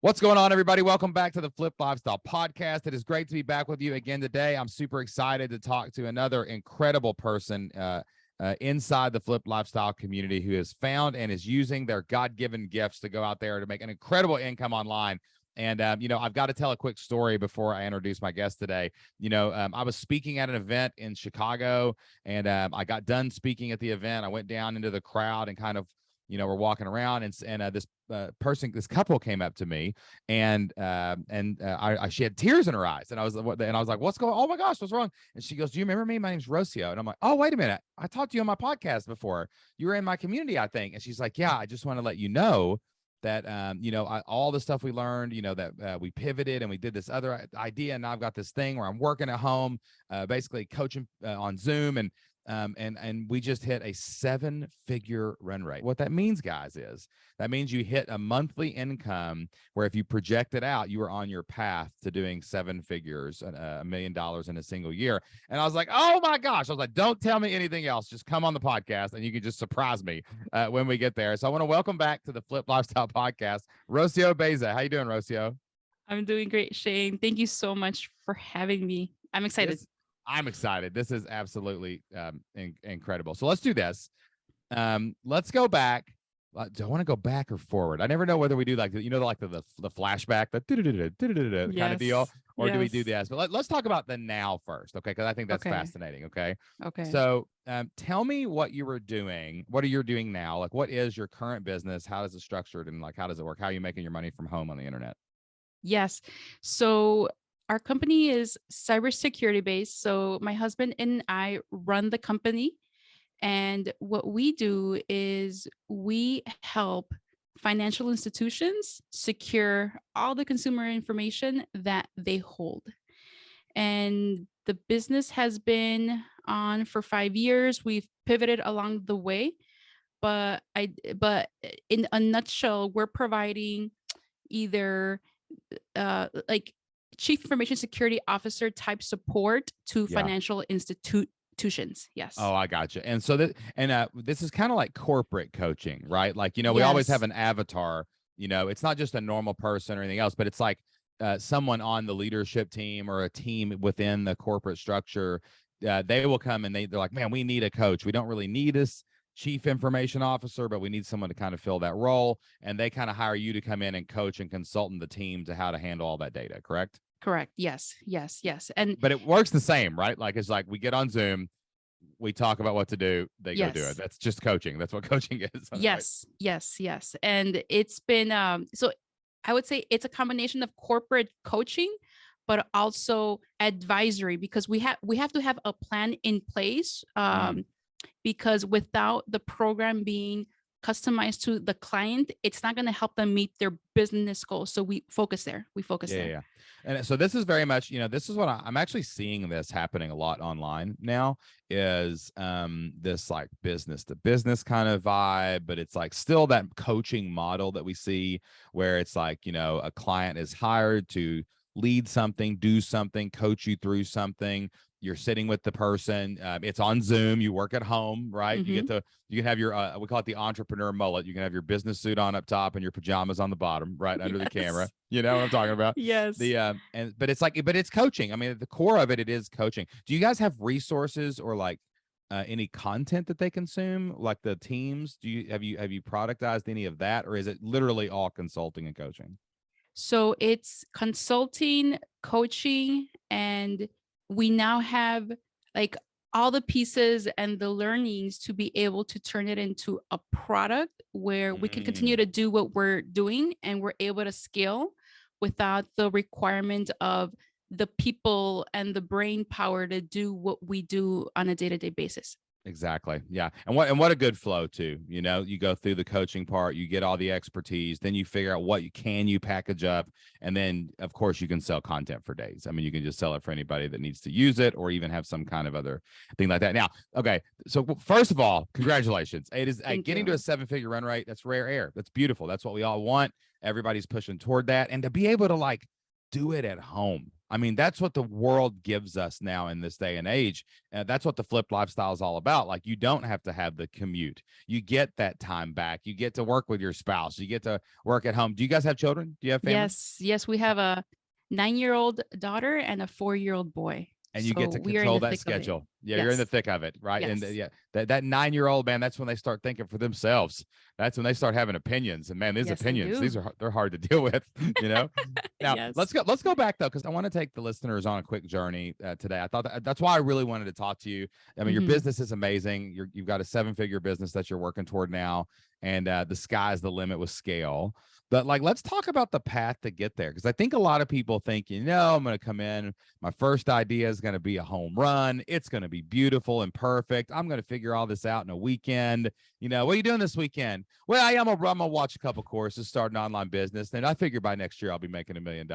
What's going on, everybody? Welcome back to the Flip Lifestyle Podcast. It is great to be back with you again today. I'm super excited to talk to another incredible person inside the Flip Lifestyle community who has found and is using their God-given gifts to go out there to make an incredible income online. And, I've got to tell a quick story before I introduce my guest today. I was speaking at an event in Chicago, and I got done speaking at the event. I went down into the crowd and kind of, we're walking around, and this couple came up to me, and she had tears in her eyes, and I was like, "What's going on? Oh my gosh, what's wrong?" And she goes, "Do you remember me? My name's Rocio." And I'm like, "Oh, wait a minute, I talked to you on my podcast before. You were in my community, I think." And she's like, "Yeah, I just want to let you know that all the stuff we learned, that we pivoted and we did this other idea, and now I've got this thing where I'm working at home, basically coaching on Zoom, and we just hit a 7-figure run rate. What that means, guys, is that means you hit a monthly income where if you project it out, you are on your path to doing 7 figures, $1 million in a single year." And I was like, "Oh my gosh." I was like, "Don't tell me anything else. Just come on the podcast and you can just surprise me when we get there." So I want to welcome back to the Flip Lifestyle Podcast, Rocio Baeza. How you doing, Rocio? I'm doing great, Shane. Thank you so much for having me. I'm excited. I'm excited. This is absolutely incredible. So let's do this. Let's go back. Do I want to go back or forward? I never know whether we do like the flashback, the kind of deal, or do we do this? But let's talk about the now first, okay? Because I think that's fascinating. Okay. So tell me what you were doing. What are you doing now? Like, what is your current business? How is it structured? And like, how does it work? How are you making your money from home on the internet? Yes. So our company is cybersecurity based. So my husband and I run the company. And what we do is we help financial institutions secure all the consumer information that they hold. And the business has been on for 5 years. We've pivoted along the way, but in a nutshell, we're providing either like chief information security officer type support to financial institutions. Yes. Oh, I got you. And so this is kind of like corporate coaching, right? Like, we always have an avatar. It's not just a normal person or anything else, but it's like someone on the leadership team or a team within the corporate structure. They will come and they're like, "Man, we need a coach. We don't really need this chief information officer, but we need someone to kind of fill that role." And they kind of hire you to come in and coach and consult the team to how to handle all that data. Correct? Correct. Yes. But it works the same, right? Like, it's like we get on Zoom, we talk about what to do, they go do it. That's just coaching. That's what coaching is. Yes. And it's been so I would say it's a combination of corporate coaching, but also advisory, because we have to have a plan in place. Because without the program being customized to the client, it's not going to help them meet their business goals. So we focus there. Yeah. And so this is very much, this is what I'm actually seeing this happening a lot online now, is this like business to business kind of vibe, but it's like still that coaching model that we see where it's like, a client is hired to lead something, do something, coach you through something. You're sitting with the person. It's on Zoom. You work at home, right? Mm-hmm. You can have your, we call it the entrepreneur mullet. You can have your business suit on up top and your pajamas on the bottom, right under the camera. You know what I'm talking about? Yes. But it's coaching. I mean, at the core of it is coaching. Do you guys have resources or like any content that they consume, like the teams? Have you productized any of that, or is it literally all consulting and coaching? So it's consulting, coaching, and we now have like all the pieces and the learnings to be able to turn it into a product where we can continue to do what we're doing, and we're able to scale without the requirement of the people and the brain power to do what we do on a day-to-day basis. Exactly. Yeah. And what a good flow too. You go through the coaching part, you get all the expertise, then you figure out what you package up. And then of course you can sell content for days. I mean, you can just sell it for anybody that needs to use it, or even have some kind of other thing like that. Now, okay. So first of all, congratulations. It is getting to a 7-figure run rate. That's rare air. That's beautiful. That's what we all want. Everybody's pushing toward that. And to be able to like do it at home. I mean, that's what the world gives us now in this day and age. That's what the flipped lifestyle is all about. Like, you don't have to have the commute. You get that time back. You get to work with your spouse. You get to work at home. Do you guys have children? Do you have family? Yes, we have a 9-year-old daughter and a 4-year-old boy. And you get So to we are in control the that thick of it. schedule. Yeah, you're in the Yes. thick of it, right? And Yes. yeah, that 9-year-old, man, that's when they start thinking for themselves. That's when they start having opinions. And man, these Yes, they opinions, do. they're hard to deal with, you know. Now Yes. let's go back though, because I want to take the listeners on a quick journey today. I thought that's why I really wanted to talk to you. I mean, your Mhm. business is amazing. You've got a 7-figure business that you're working toward now, and the sky's the limit with scale. But like, let's talk about the path to get there, because I think a lot of people think, I'm going to come in. My first idea is going to be a home run. It's going to be beautiful and perfect. I'm going to figure all this out in a weekend. What are you doing this weekend? Well, I'm gonna watch a couple courses, start an online business. Then I figure by next year I'll be making $1 million.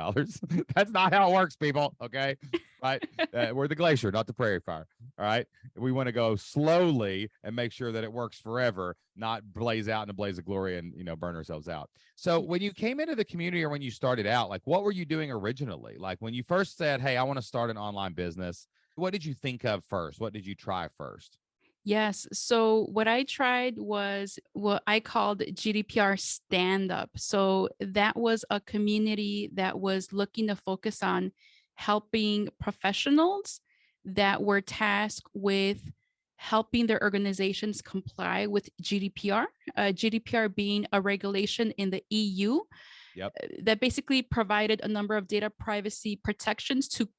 That's not how it works, people. Okay, right? We're the glacier, not the prairie fire. All right. We want to go slowly and make sure that it works forever, not blaze out in a blaze of glory and burn ourselves out. So when you came into the community, or when you started out, like, what were you doing originally? Like, when you first said, hey, I want to start an online business, what did you think of first? What did you try first? Yes. So what I tried was what I called GDPR Standup. So that was a community that was looking to focus on helping professionals that were tasked with helping their organizations comply with GDPR. GDPR being a regulation in the EU Yep. that basically provided a number of data privacy protections to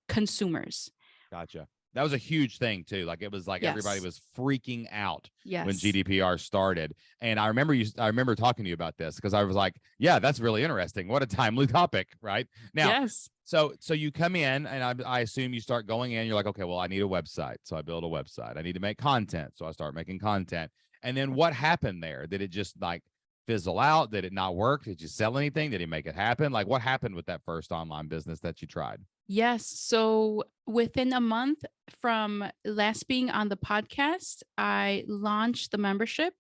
consumers. Gotcha. That was a huge thing too. Like, it was like everybody Yes. was freaking out when Yes. GDPR started. And I remember talking to you about this, because I was like, yeah, that's really interesting. What a timely topic, right? Now, Yes. so you come in, and I assume you start going in, you're like, okay, well, I need a website. So I build a website. I need to make content. So I start making content. And then what happened there? Did it just like fizzle out? Did it not work? Did you sell anything? Did he make it happen? Like, what happened with that first online business that you tried? Yes. So within a month from last being on the podcast, I launched the membership.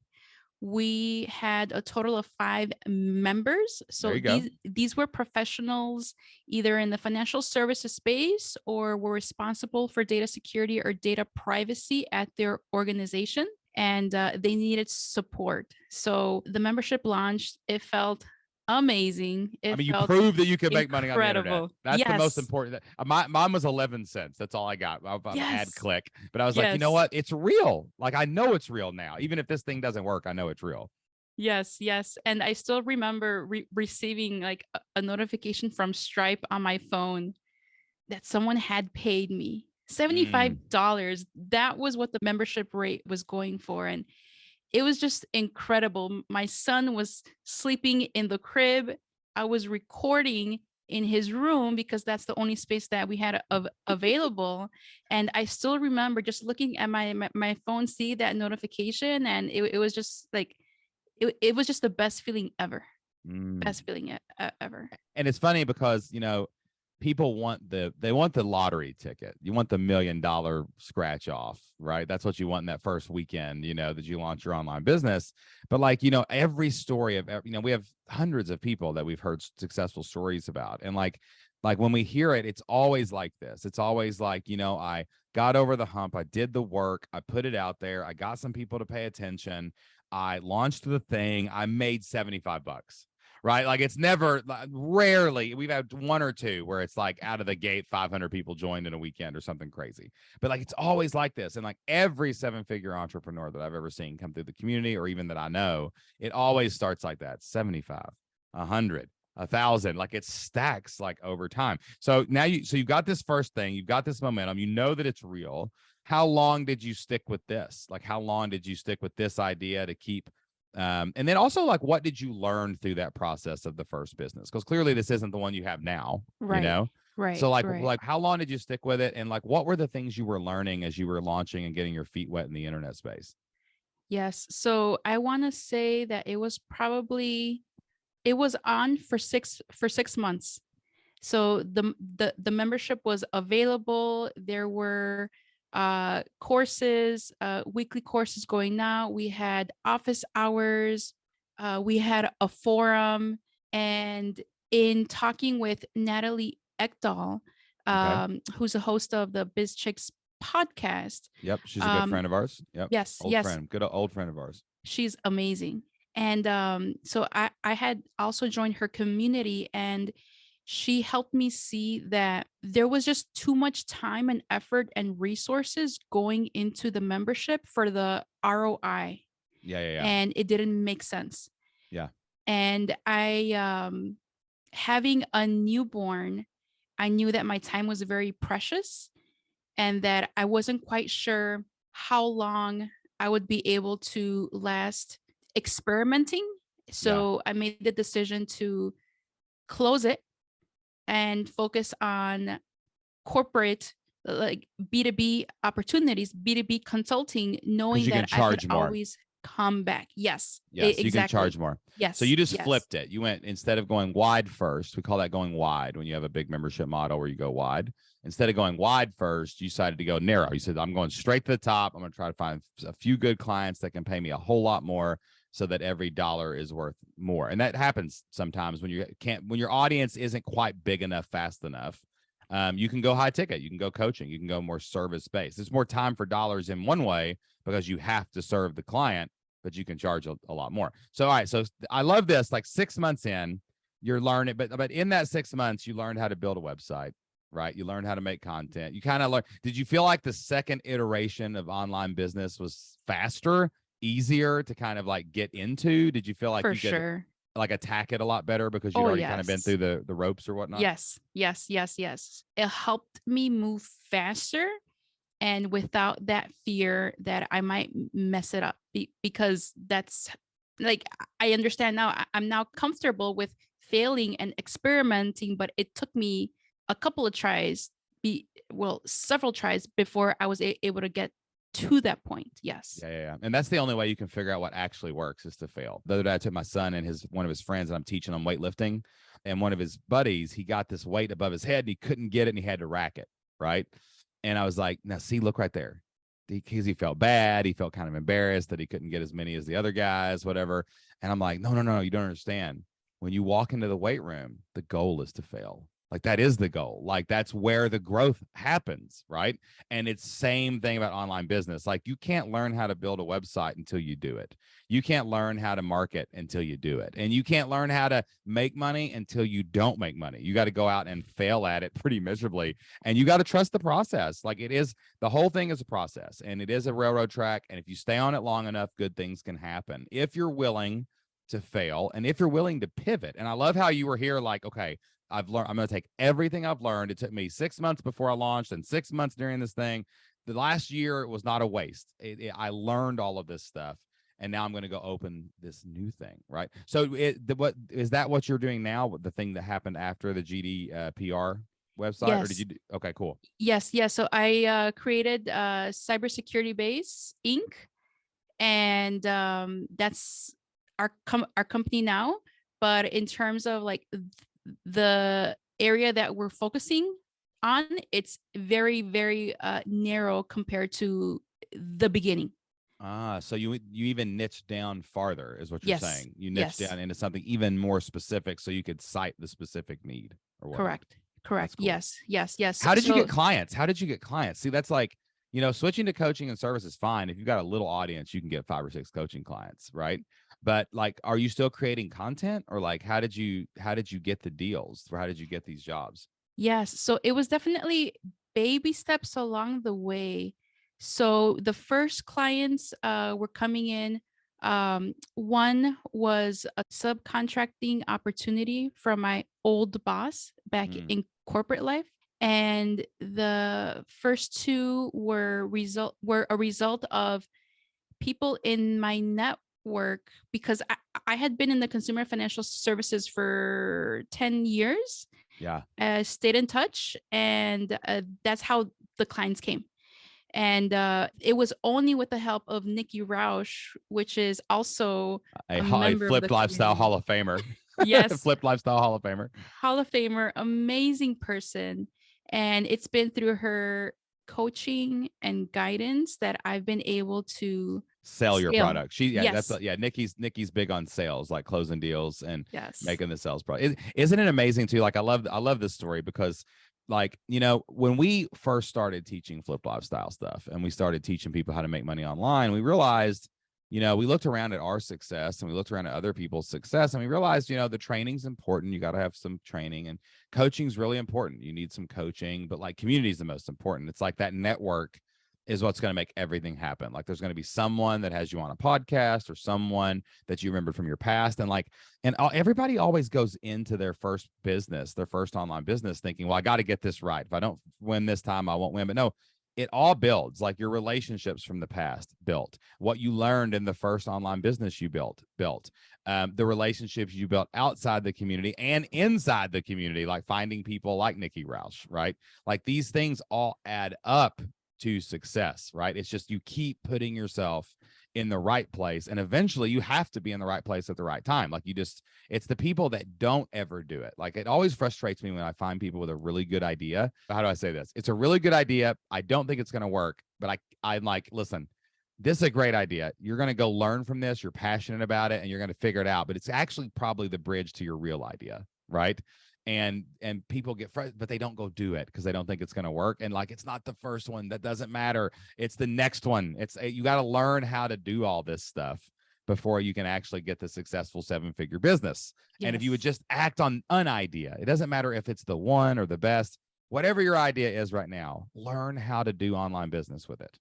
We had a total of 5 members. There So you go. these were professionals either in the financial services space or were responsible for data security or data privacy at their organization. And they needed support. So the membership launched. It felt amazing. I It mean, you felt proved that you could make money on the internet. incredible. That's the most Yes. important. Mine was 11 cents. That's all I got. Ad Yes. click. But I was like, you know Yes. what? It's real. Like, I know it's real now. Even if this thing doesn't work, I know it's real. Yes. And I still remember receiving like a notification from Stripe on my phone that someone had paid me $75. That was what the membership rate was going for. And it was just incredible. My son was sleeping in the crib. I was recording in his room because that's the only space that we had available. And I still remember just looking at my phone, see that notification. And it was just like, it was just the best feeling ever. Best feeling ever. And it's funny because, people want the lottery ticket. You want the $1 million scratch off, right? That's what you want in that first weekend, that you launch your online business. But like, every story of, we have hundreds of people that we've heard successful stories about. And like when we hear it, it's always like this. It's always like, I got over the hump. I did the work. I put it out there. I got some people to pay attention. I launched the thing. I made $75. Right? Like, it's never, rarely, we've had 1 or 2 where it's like out of the gate, 500 people joined in a weekend or something crazy. But like, it's always like this. And like, every 7-figure entrepreneur that I've ever seen come through the community, or even that I know, it always starts like that: 75, 100, 1,000. Like, it stacks like over time. So now you've got this first thing, you've got this momentum, that it's real. How long did you stick with this? Like, how long did you stick with this idea to keep? And then also, like, what did you learn through that process of the first business? Because clearly this isn't the one you have now, Right. So like, Right. how long did you stick with it? And like, what were the things you were learning as you were launching and getting your feet wet in the internet space? Yes. So I want to say that it was on for 6 months. So the membership was available. There were courses, weekly courses going now. We had office hours. We had a forum. And in talking with Natalie Ekdahl, Okay. who's a host of the Biz Chicks podcast. Yep. She's a good friend of ours. Yep. Yes, Old yes, friend. Good old friend of ours. she's amazing. And so I had also joined her community, and she helped me see that there was just too much time and effort and resources going into the membership for the ROI, Yeah. Yeah. Yeah. and it didn't make sense. Yeah. And I having a newborn, I knew that my time was very precious and that I wasn't quite sure how long I would be able to last experimenting. Yeah. So I made the decision to close it and focus on corporate, like B2B opportunities, B2B consulting, Because knowing you can that I could charge more. always come back. Yes, Yes, you can exactly. charge more. Yes. So you just yes. flipped it. You went, instead of going wide first, we call that going wide when you have a big membership model where you go wide. Instead of going wide first, you decided to go narrow. You said, I'm going straight to the top. I'm going to try to find a few good clients that can pay me a whole lot more so that every dollar is worth more. And that happens sometimes when when your audience isn't quite big enough, fast enough. You can go high ticket, you can go coaching, you can go more service based. It's more time for dollars in one way because you have to serve the client, but you can charge a lot more. So, all right. So I love this. Like 6 months in, you're learning, but in that 6 months, you learned how to build a website, right? You learned how to make content. You kind of learn. Did you feel like the second iteration of online business was faster, easier to kind of like get into? Did you feel like For you could sure. like attack it a lot better because you'd already kind of been through the ropes or whatnot? Yes. It helped me move faster and without that fear that I might mess it up, because that's like, I understand now. I'm now comfortable with failing and experimenting, but it took me a couple of tries, several tries before I was able to get to that point. Yes. Yeah. And that's the only way you can figure out what actually works, is to fail. The other day I took my son and one of his friends, and I'm teaching him weightlifting, and one of his buddies, he got this weight above his head and he couldn't get it and he had to rack it. Right. And I was like, now see, look right there. Because he felt bad. He felt kind of embarrassed that he couldn't get as many as the other guys, whatever. And I'm like, no, you don't understand. When you walk into the weight room, the goal is to fail. Like, that is the goal. Like, that's where the growth happens, right? And it's same thing about online business. Like, you can't learn how to build a website until you do it. You can't learn how to market until you do it. And you can't learn how to make money until you don't make money. You got to go out and fail at it pretty miserably. And you got to trust the process. Like, the whole thing is a process, and it is a railroad track. And if you stay on it long enough, good things can happen if you're willing to fail and if you're willing to pivot. And I love how you were here like, okay, I'm going to take everything I've learned. It took me 6 months before I launched and 6 months during this thing. The last year, it was not a waste. I learned all of this stuff, and now I'm going to go open this new thing, right? So what is that what you're doing now? The thing that happened after the GDPR website? Yes. Or did you okay, cool. Yes. So I created Cybersecurity Base Inc. And that's our company now. But in terms of like the area that we're focusing on, it's very, very narrow compared to the beginning. So you even niche down farther, is what you're saying. You niche down into something even more specific so you could cite the specific need or whatever. Correct. Cool. Yes. How did you get clients? See, that's like, switching to coaching and service is fine. If you've got a little audience, you can get 5 or 6 coaching clients, right? But like, are you still creating content, or like, how did you get the deals, or how did you get these jobs? Yes. So it was definitely baby steps along the way. So the first clients were coming in. One was a subcontracting opportunity from my old boss back in corporate life. And the first 2 were a result of people in my network, because I had been in the consumer financial services for 10 years. Yeah. Stayed in touch, and that's how the clients came. And it was only with the help of Nikki Rausch, which is also a member Flipped of the Lifestyle community. Hall of Famer. Yes. Flipped Lifestyle Hall of Famer. Hall of Famer, amazing person. And it's been through her coaching and guidance that I've been able to sell your product. Yes. Nikki's big on sales, like closing deals and yes. making the sales product. Isn't it amazing too? Like, I love this story because like, you know, when we first started teaching flip lifestyle stuff and we started teaching people how to make money online, we realized, you know, we looked around at our success and we looked around at other people's success and we realized, you know, the training's important. You got to have some training, and coaching's really important. You need some coaching, but like community is the most important. It's like that network is what's going to make everything happen. Like there's going to be someone that has you on a podcast or someone that you remembered from your past. And like, everybody always goes into their first business, their first online business thinking, well, I got to get this right. If I don't win this time, I won't win. But no, it all builds. Like your relationships from the past built, what you learned in the first online business you built, the relationships you built outside the community and inside the community, like finding people like Nikki Roush, right? Like these things all add up to success, right? It's just you keep putting yourself in the right place, and eventually you have to be in the right place at the right time. Like it's the people that don't ever do it. Like it always frustrates me when I find people with a really good idea. How do I say this? It's a really good idea. I don't think it's going to work, but I'm like, listen, this is a great idea. You're going to go learn from this. You're passionate about it and you're going to figure it out, but it's actually probably the bridge to your real idea, right? And people get frustrated, but they don't go do it because they don't think it's going to work. And like, it's not the first one. That doesn't matter. It's the next one. You got to learn how to do all this stuff before you can actually get the successful 7-figure business. Yes. And if you would just act on an idea, it doesn't matter if it's the one or the best, whatever your idea is right now, learn how to do online business with it.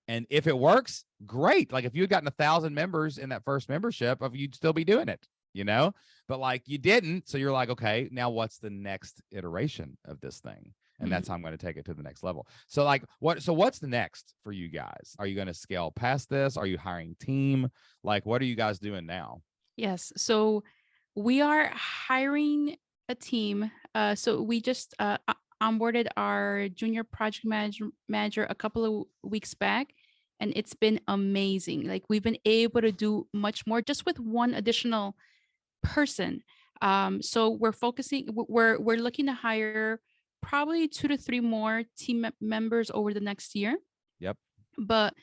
And if it works, great. Like if you had gotten 1,000 members in that first membership, you'd still be doing it, you know, but like you didn't. So you're like, okay, now what's the next iteration of this thing? And that's how I'm going to take it to the next level. So like what's the next for you guys? Are you going to scale past this? Are you hiring team? Like, what are you guys doing now? Yes. So we are hiring a team. So we just onboarded our junior project manager a couple of weeks back, and it's been amazing. Like we've been able to do much more just with one additional person. So we're looking to hire probably 2 to 3 more team members over the next year. Yep. But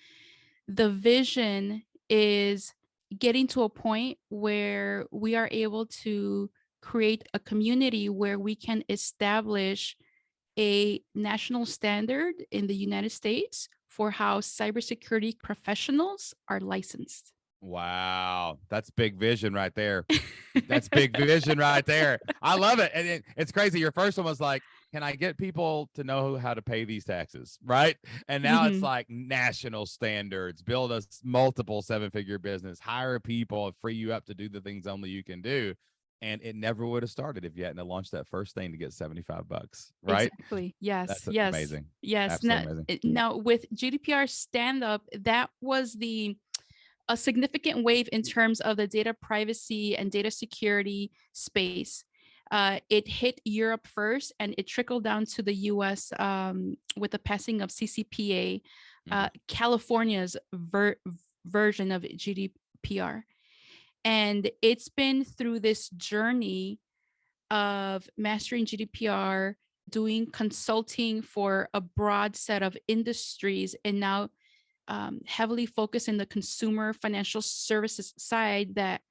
the vision is getting to a point where we are able to create a community where we can establish a national standard in the United States for how cybersecurity professionals are licensed. Wow. That's big vision right there. That's big vision right there. I love it. And it's crazy. Your first one was like, can I get people to know how to pay these taxes? Right. And now it's like national standards, build a multiple 7-figure business, hire people, free you up to do the things only you can do. And it never would have started if you hadn't launched that first thing to get $75, right? Exactly. Yes. That's yes. amazing. Yes. Absolutely amazing. Now with GDPR Standup, that was a significant wave in terms of the data privacy and data security space. It hit Europe first, and it trickled down to the US with the passing of CCPA, California's version of GDPR. And it's been through this journey of mastering GDPR, doing consulting for a broad set of industries, and now heavily focused in the consumer financial services side, that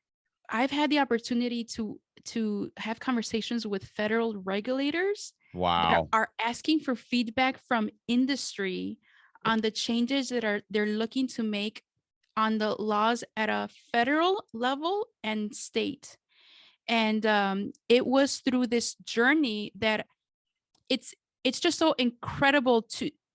I've had the opportunity to have conversations with federal regulators. Wow. That are asking for feedback from industry on the changes that they're looking to make on the laws at a federal level and state. And it was through this journey that it's just so incredible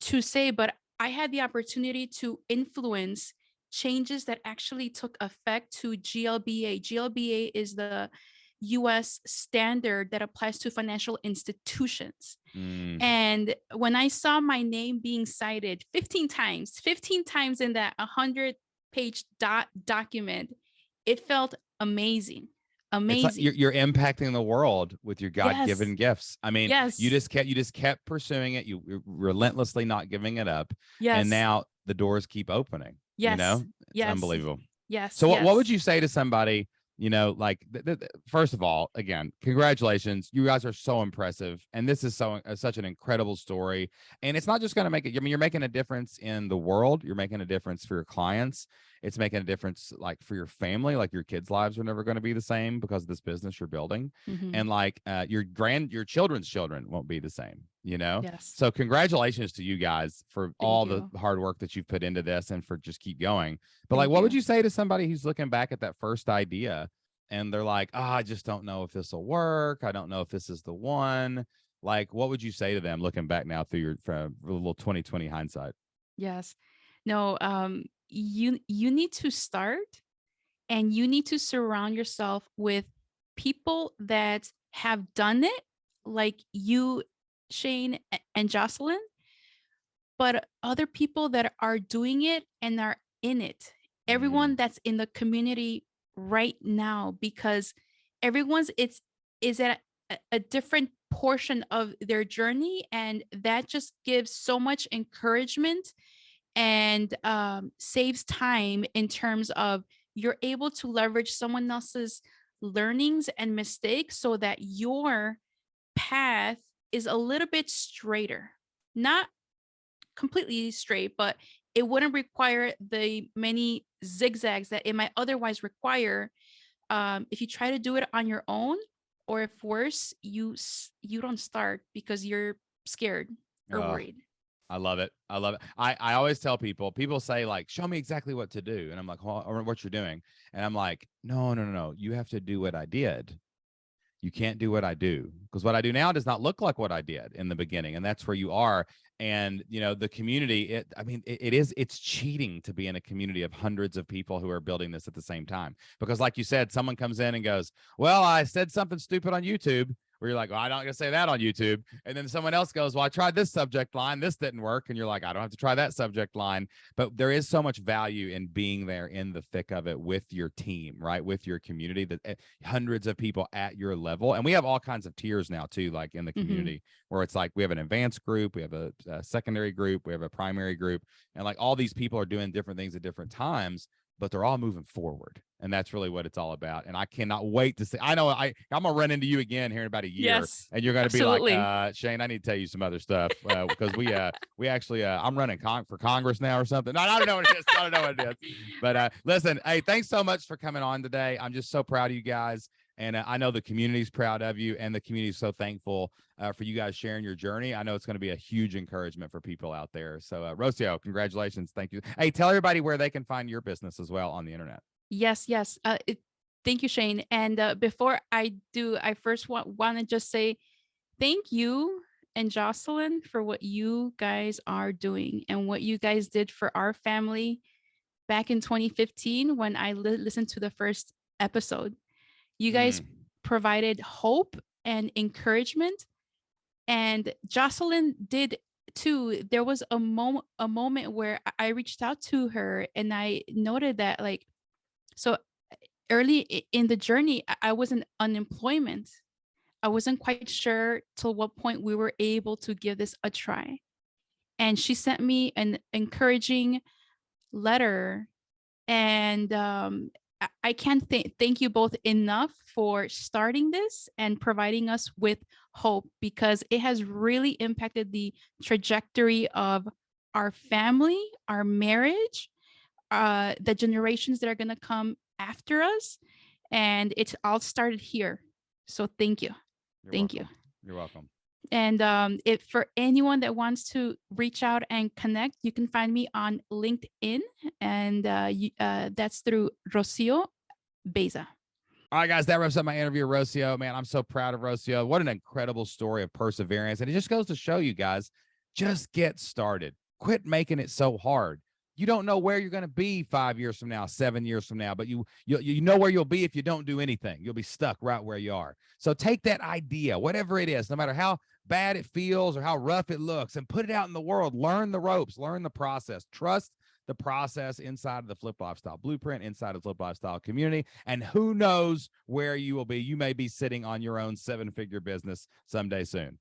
to say, but I had the opportunity to influence changes that actually took effect to GLBA. GLBA is the US standard that applies to financial institutions. And when I saw my name being cited 15 times in that 100-page document, it felt amazing. Amazing. Like you're impacting the world with your God-given gifts. I mean, you just kept pursuing it. You relentlessly not giving it up. Yes. And now the doors keep opening. Yes. You know, it's unbelievable. Yes. So what would you say to somebody, you know, like, first of all, again, congratulations. You guys are so impressive. And this is such an incredible story. And it's not just going to make it, I mean, you're making a difference in the world. You're making a difference for your clients. it's making a difference like for your family, like your kids' lives are never going to be the same because of this business you're building. Mhm. And like your children's children won't be the same, you know? Yes. So congratulations to you guys for all Thank the you. hard work that you've put into this and for just keep going. But like, Thank what would you. you say to somebody who's looking back at that first idea and they're like, oh, I just don't know if this will work. I don't know if this is the one. Like, what would you say to them looking back now through your from a little 2020 hindsight? Yes. No, you need to start, and you need to surround yourself with people that have done it, like you, Shane, and Jocelyn, but other people that are doing it and are in it. Mm, Everyone that's in the community right now, because everyone's it's is at a different portion of their journey, and that just gives so much encouragement and saves time in terms of you're able to leverage someone else's learnings and mistakes so that your path is a little bit straighter. Not completely straight, but it wouldn't require the many zigzags that it might otherwise require if you try to do it on your own, or if worse, you don't start because you're scared or oh, worried. I love it. I love it. I always tell people say like, show me exactly what to do. And I'm like, well, or what you're doing. And I'm like, no, no, no, no. You have to do what I did. You can't do what I do because what I do now does not look like what I did in the beginning. And that's where you are. And, you know, the community, it's cheating to be in a community of hundreds of people who are building this at the same time. Because like you said, someone comes in and goes, well, I said something stupid on YouTube. Where you're like, well, I'm not going to say that on YouTube. And then someone else goes, well, I tried this subject line. This didn't work. And you're like, I don't have to try that subject line. But there is so much value in being there in the thick of it with your team, right? With your community, that hundreds of people at your level. And we have all kinds of tiers now too, like in the Mhm. community where it's like we have an advanced group, we have a secondary group, we have a primary group. And like all these people are doing different things at different times, but they're all moving forward. And that's really what it's all about. And I cannot wait to see. I know I'm gonna run into you again here in about a year, Yes, and you're gonna be like, absolutely. Shane, I need to tell you some other stuff because we actually I'm running for Congress now or something. No, I don't know what it is. I don't know what it is. But listen, hey, thanks so much for coming on today. I'm just so proud of you guys. And I know the community's proud of you, and the community's so thankful for you guys sharing your journey. I know it's going to be a huge encouragement for people out there. So, Rocio, congratulations. Thank you. Hey, tell everybody where they can find your business as well on the internet. Yes, yes. Thank you, Shane. And before I do, I first want to just say thank you and Jocelyn for what you guys are doing and what you guys did for our family back in 2015 when I listened to the first episode. You guys Mm, provided hope and encouragement, and Jocelyn did too. There was a moment where I reached out to her and I noted that, like, so early in the journey, I was in unemployment. I wasn't quite sure till what point we were able to give this a try. And she sent me an encouraging letter. And I can't thank you both enough for starting this and providing us with hope, because it has really impacted the trajectory of our family, our marriage, the generations that are going to come after us. And it's all started here. So thank you. you're Thank you. welcome. You're welcome. And if for anyone that wants to reach out and connect, you can find me on LinkedIn, and that's through Rocio Baeza. All right, guys, that wraps up my interview with Rocio. Man, I'm so proud of Rocio. What an incredible story of perseverance. And it just goes to show you guys, just get started. Quit making it so hard. You don't know where you're going to be 5 years from now, 7 years from now, but you know where you'll be if you don't do anything. You'll be stuck right where you are. So take that idea, whatever it is, no matter how bad it feels or how rough it looks, and put it out in the world. Learn the ropes, learn the process, trust the process inside of the Flip Lifestyle Blueprint, inside of the Flip Lifestyle community. And who knows where you will be. You may be sitting on your own 7-figure business someday soon.